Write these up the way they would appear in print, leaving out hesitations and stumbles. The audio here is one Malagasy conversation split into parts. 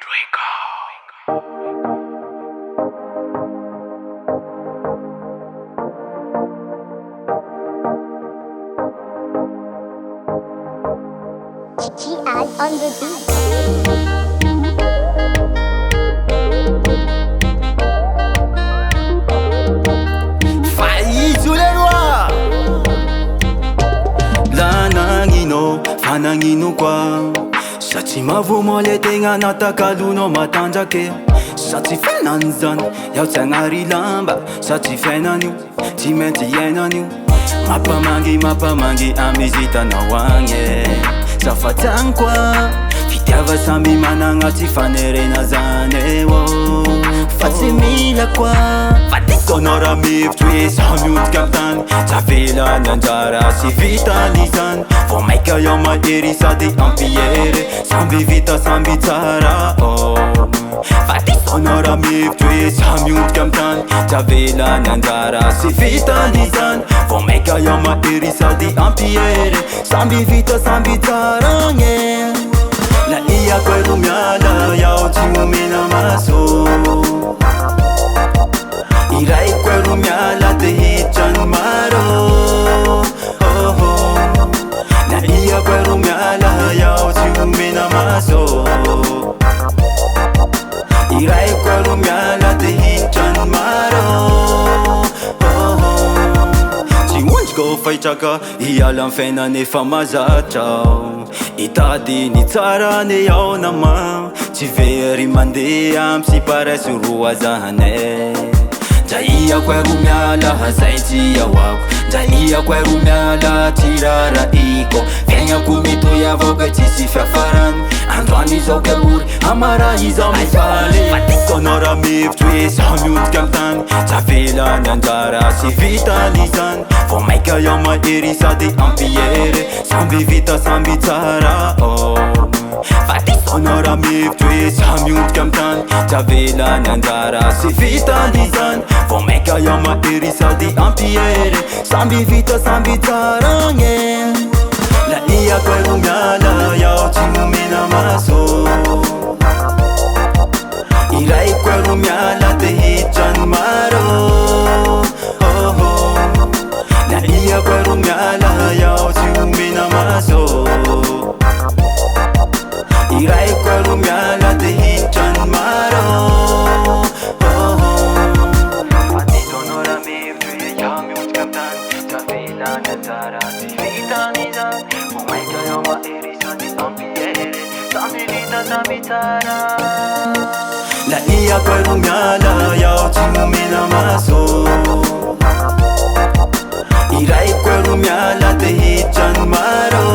She add on the beat. Faizo leroa la nagnino, fa nagnino qua. Satria mavomo le tegna natakalonao matanjake. Satria fiainany zany iaho tsy agnary lamba. Satria fiainan'io tsy maintsy iainan'io. Mampamangy amizy hitanao agny. Zafatsy agny koa fitiava samby managna tsy fanerena zany fa tsy mila koa fatisanao raha mevitry hoe zaho miodika amy tany. Javelany anjara sy vitany zany vao maika iaho mahery sady ampiery. Samby vita samby tsara fatisanao raha mevitry hoe zaho miodika amy tany. Javelany anjara sy vitany zany vao maika iaho mahery sady ampiery. Samby vita samby tsara gne la iako ero miala iaho tsy omena maso. Iraiko ero miala te hitrany maro. La iako ero miala iaho tsy omena maso. Iraiko ero miala te hitrany maro. Tsy ondriko fahitraka hiala amy fiainany efa mazatra. Itady ny tsara ne iaho nama. Tsy very mandeha amy sy paraiso roa zahane. Dra iako ero miala zay tsy ahoako. Dra iako ero miala tsy raraiko. Fiaignako mitohy avoka tsisy fiafarany. Androany izao kabory amara izao mifaly. Fatisanao raha mevitry hoe zaho miodika amy tany. Javelany anjara sy vitany zany vao maika iaho mahery sady ampiery. Samby vita samby tsara fatisanao raha mevitry hoe zaho miodika amy tany. Javelany anjara sy vitany zany vao maika iaho mahery sady ampiery. Samby vita samby tsara gne la iako ero miala iaho tsy omena maso. Iraiko ero miala te hitrany maro. La iako ero miala iaho tsy omena maso. Iraiko ero miala te hitrany maro. Fatisanao raha mevitry hoe iaho miodika amy tany. Javelany anjara sy vitany zany vao maika iaho mahery sady ampiery. Samby vita samby tsara. La iako ero miala iaho tsy omena maso. Iraiko ero miala te hitrany maro.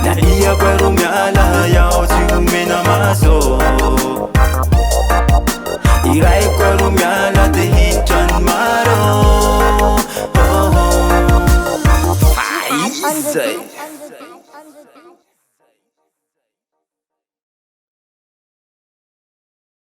La iako ero miala iaho tsy omena maso. Iraiko ero miala te hitrany maro. Faizay